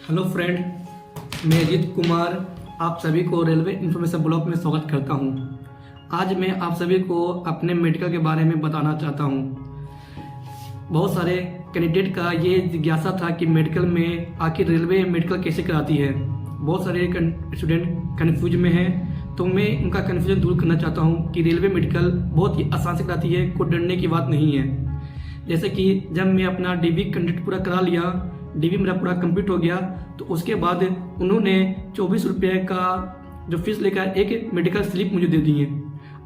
Hello friend, मैं अजीत कुमार आप सभी को रेलवे इन्फॉर्मेशन ब्लॉग में स्वागत करता हूं। आज मैं आप सभी को अपने मेडिकल के बारे में बताना चाहता हूं। बहुत सारे कैंडिडेट का ये जिज्ञासा था कि मेडिकल में आखिर रेलवे मेडिकल कैसे कराती है। बहुत सारे स्टूडेंट कन्फ्यूज में हैं, तो मैं उनका कन्फ्यूजन दूर करना चाहता हूँ कि रेलवे मेडिकल बहुत ही आसान से कराती है, कोई डरने की बात नहीं है। जैसे कि जब मैं अपना डीबी कंडक्ट पूरा करा लिया, डीबी मेरा पूरा कंप्लीट हो गया, तो उसके बाद उन्होंने 24 रुपये का जो फीस लेकर एक मेडिकल स्लिप मुझे दे दी है,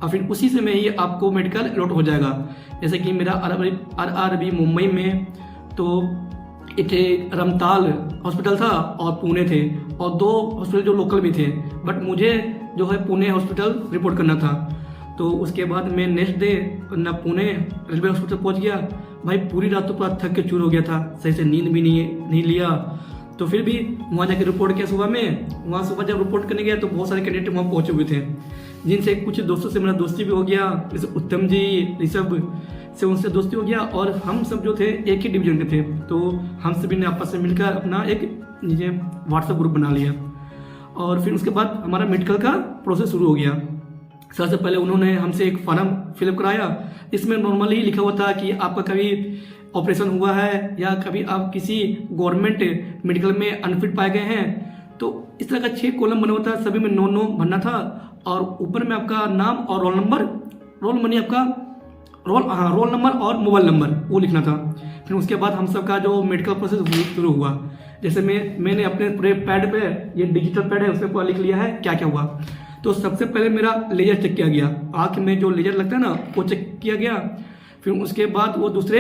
और फिर उसी से में ही आपको मेडिकल अलॉट हो जाएगा। जैसे कि मेरा RRB मुंबई में तो एक रमताल हॉस्पिटल था और पुणे थे, और 2 हॉस्पिटल जो लोकल भी थे, बट मुझे जो है पुणे हॉस्पिटल रिपोर्ट करना था। तो उसके बाद मैं नेक्स्ट डे ना पुणे रेलवे हॉस्पिटल पहुंच गया। भाई पूरी रात तो पूरा थक के चूर हो गया था, सही से नींद भी नहीं लिया। तो फिर भी वहाँ जाकर रिपोर्ट किया सुबह में। वहाँ सुबह जब रिपोर्ट करने गया तो बहुत सारे कैंडिडेट वहाँ पहुँचे हुए थे, जिनसे कुछ दोस्तों से मेरा दोस्ती भी हो गया, जैसे उत्तम जी ऋषभ से, उनसे दोस्ती हो गया। और हम सब जो थे एक ही डिवीजन के थे, तो हम सभी ने आपस में मिलकर अपना एक नीचे व्हाट्सएप ग्रुप बना लिया। और फिर उसके बाद हमारा मेडिकल का प्रोसेस शुरू हो गया। सबसे पहले उन्होंने हमसे एक फॉर्म फिलअप कराया। इसमें नॉर्मली लिखा हुआ था कि आपका कभी ऑपरेशन हुआ है या कभी आप किसी गवर्नमेंट मेडिकल में अनफिट पाए गए हैं। तो इस तरह का 6 कॉलम बना हुआ था, सभी में 9 भरना था। और ऊपर में आपका नाम और रोल नंबर, रोल नंबर और मोबाइल नंबर वो लिखना था। फिर उसके बाद हम सब का जो मेडिकल प्रोसेस शुरू हुआ। जैसे मैंने अपने पूरे पैड पे, ये डिजिटल पैड है, उसमें पूरा लिख लिया है क्या क्या हुआ। तो सबसे पहले मेरा लेजर चेक किया गया, आँख में जो लेजर लगता है ना वो चेक किया गया। फिर उसके बाद वो दूसरे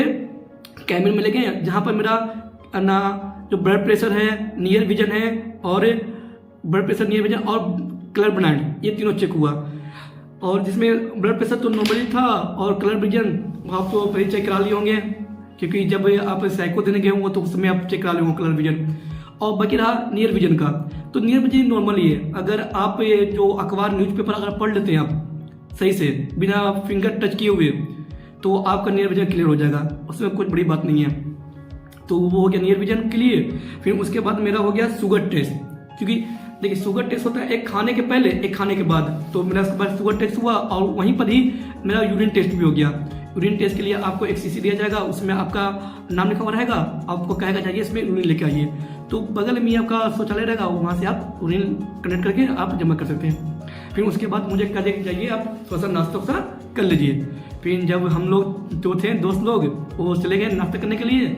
कैबिन में ले गए, जहाँ पर मेरा ना जो ब्लड प्रेशर है, नियर विजन है, और ब्लड प्रेशर, नियर विजन और कलर ब्लाइंड, ये तीनों चेक हुआ। और जिसमें ब्लड प्रेशर तो नॉर्मली था, और कलर विजन आप तो पहले चेक करा लिए होंगे, क्योंकि जब आप साइको देने गए होंगे तो उस समय आप चेक करा लिए होंगे कलर विजन। और बाकी रहा नियर विजन का, तो नियर विजन नॉर्मली है। अगर आप जो अखबार न्यूज़पेपर अगर पढ़ लेते हैं आप सही से बिना फिंगर टच किए हुए, तो आपका नियर विजन क्लियर हो जाएगा, उसमें कुछ बड़ी बात नहीं है। तो वो हो गया नियर विजन क्लियर। फिर उसके बाद मेरा हो गया शुगर टेस्ट, क्योंकि देखिए शुगर टेस्ट होता है एक खाने के पहले एक खाने के बाद। तो मेरा उसके बाद शुगर टेस्ट हुआ, और वहीं पर ही मेरा यूरिन टेस्ट भी हो गया। यूरिन टेस्ट के लिए आपको एक शीशी दिया जाएगा, उसमें आपका नाम लिखा हुआ रहेगा, आपको कहेगा जाइए इसमें यूरिन लेके आइए। तो बगल में आपका शौचालय रहेगा, वहाँ से आप यूरिन कनेक्ट करके आप जमा कर सकते हैं। फिर उसके बाद मुझे कह दें जाइए आप थोड़ा सा नाश्ता कर लीजिए। फिर जब हम लोग जो थे दोस्त लोग वो चले गए नाश्ता करने के लिए।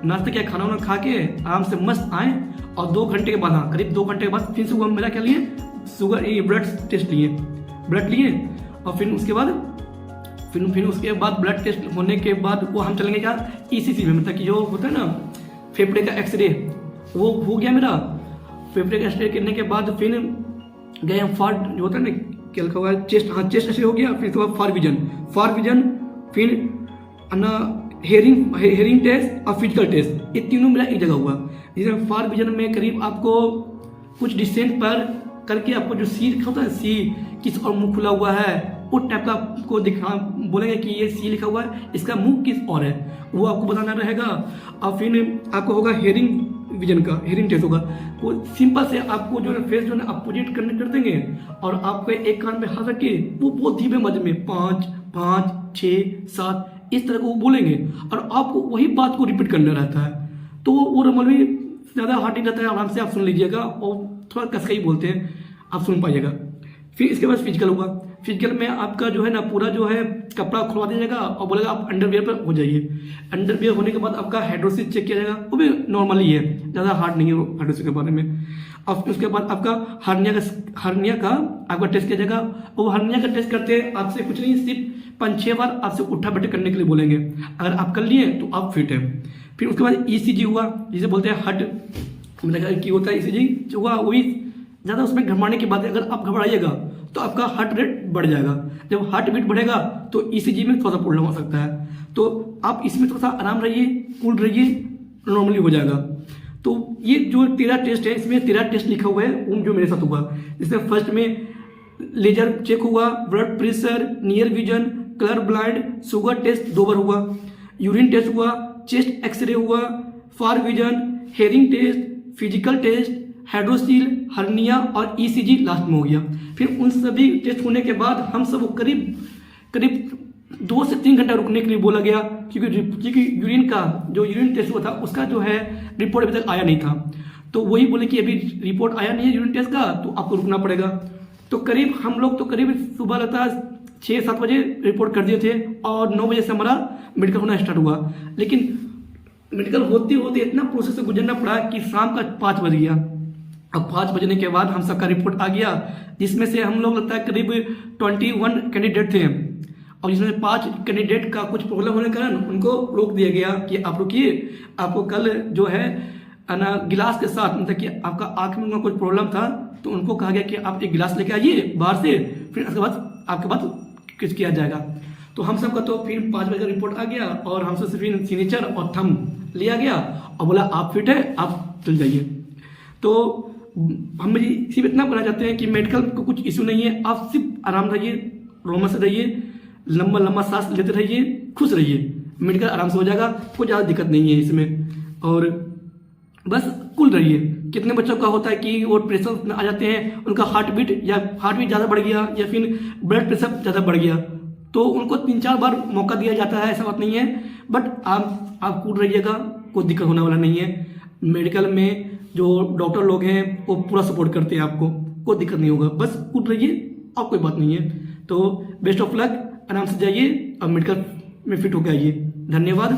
नाश्ता किया, खाना वाना खा के आराम से मस्त आए, और 2 घंटे के बाद, हाँ करीब 2 घंटे के बाद फिर से मेरा क्या लिए, शुगर ये ब्लड टेस्ट लिए, ब्लड लिए। और फिर उसके बाद ब्लड टेस्ट होने के बाद वो हम चलेंगे क्या ECG में, मतलब कि जो होता है ना फेफड़े का एक्सरे, वो हो गया मेरा। फेफड़े का एक्सरे करने के बाद फिर गए हम फार, जो होता है ना क्या लिखा हुआ है, चेस्ट, हाँ चेस्ट एक्सरे हो गया। फिर उसके बाद फार विजन, फिर ना हेयरिंग टेस्ट और फिजिकल टेस्ट, ये तीनों मेरा एक जगह हुआ। जिसमें फार विजन में करीब आपको कुछ डिस्टेंस पर करके आपको जो सी लिखा होता है, सी किस और मुंह खुला हुआ है, उस टाइप का आपको दिखा बोलेंगे कि ये सी लिखा हुआ है, इसका मुंह किस और है, वो आपको बताना रहेगा। और फिर आपको होगा हेयरिंग विजन का, हेयरिंग टेस्ट होगा। वो सिंपल से आपको जो है फेस जो है अपोजिट करने कर देंगे, और आपको एक कान पे हाथ रख के वो बहुत धीमे मजे में 5 5 6 7 इस तरह को वो बोलेंगे, और आपको वही बात को रिपीट करना रहता है। तो वो नॉर्मली ज़्यादा हार्ड नहीं रहता है, आराम से आप सुन लीजिएगा, और थोड़ा कस के ही बोलते हैं, आप सुन पाइएगा। फिर इसके बाद फिजिकल हुआ। फिजिकल में आपका जो है ना पूरा जो है कपड़ा खुलवा दिया जाएगा, और बोलेगा आप अंडरवियर पर हो जाइए। अंडरवियर होने के बाद आपका हाइड्रोसिस चेक किया जाएगा, वो भी नॉर्मली है, ज़्यादा हार्ड नहीं है हाइड्रोसिस के बारे में। और उसके बाद आपका हार्निया का आपका टेस्ट किया जाएगा। वो हार्निया का टेस्ट करते हैं आपसे कुछ नहीं, सिर्फ 5-6 बार आपसे उठा बैठक करने के लिए बोलेंगे। अगर आप कर लिए तो आप फिट है। फिर उसके बाद ECG हुआ, जिसे बोलते हैं हार्ट की होता है ECG हुआ। वही ज़्यादा उसमें घबराने की बात है, अगर आप घबराइएगा तो आपका हार्ट रेट बढ़ जाएगा। जब हार्ट बीट बढ़ेगा तो ECG में थोड़ा सा प्रॉब्लम हो सकता है। तो आप इसमें थोड़ा सा आराम रहिए, कूल रहिए, नॉर्मली हो जाएगा। तो ये जो 13 टेस्ट है, इसमें 13 टेस्ट लिखा हुआ है, उन जो मेरे साथ हुआ। जिसमें फर्स्ट में लेजर चेक हुआ, blood pressure, near vision, colour blind, sugar test 2 बार हुआ, यूरिन टेस्ट हुआ, चेस्ट एक्सरे हुआ, far vision, hearing test, physical test, hydrocele, hernia और ईसीजी लास्ट में हो गया। फिर उन सभी टेस्ट होने के बाद हम सब करीब करीब 2 से 3 घंटा रुकने के लिए बोला गया, क्योंकि यूरिन का जो यूरिन टेस्ट हुआ था उसका जो है रिपोर्ट अभी तक आया नहीं था। तो वही बोले कि अभी रिपोर्ट आया नहीं है यूरिन टेस्ट का, तो आपको रुकना पड़ेगा। तो करीब हम लोग तो करीब सुबह लगता है 6-7 बजे रिपोर्ट कर दिए थे और 9 बजे से हमारा मेडिकल होना स्टार्ट हुआ। लेकिन मेडिकल होते होते इतना प्रोसेस से गुजरना पड़ा कि शाम का 5 बज गया। अब 5 बजने के बाद हम सबका रिपोर्ट आ गया, जिसमें से हम लोग लगता है करीब 21 कैंडिडेट थे और जिसमें 5 कैंडिडेट का कुछ प्रॉब्लम होने के कारण उनको रोक दिया गया कि आप रुकिए, आपको कल जो है ना गिलास के साथ, मतलब कि आपका आँख में कुछ प्रॉब्लम था तो उनको कहा गया कि आप एक गिलास लेके आइए बाहर से, फिर उसके बाद आपके बाद कुछ किया जाएगा। तो हम सबका तो फिर 5 बजे का रिपोर्ट आ गया और हमसे फिर सिग्नेचर और थंब लिया गया और बोला आप फिट है, आप चल जाइए। तो हम सिर्फ इतना बताना चाहते हैं कि मेडिकल को कुछ इशू नहीं है, आप सिर्फ आराम रहिए, रोमा से रहिए, लंबा लंबा सांस लेते रहिए, खुश रहिए, मेडिकल आराम से हो जाएगा, कोई ज़्यादा दिक्कत नहीं है इसमें। और बस कूल रहिए। कितने बच्चों का होता है कि वो प्रेशर में आ जाते हैं, उनका हार्ट बीट ज़्यादा बढ़ गया या फिर ब्लड प्रेशर ज़्यादा बढ़ गया, तो उनको 3-4 बार मौका दिया जाता है, ऐसा बात नहीं है। बट आप कूल रहिएगा, कोई दिक्कत होने वाला नहीं है। मेडिकल में जो डॉक्टर लोग हैं वो पूरा सपोर्ट करते हैं, आपको कोई दिक्कत नहीं होगा, बस कूल रहिए और कोई बात नहीं है। तो बेस्ट ऑफ लक, आराम से जाइए और मेडिकल में फिट होकर आइए। धन्यवाद।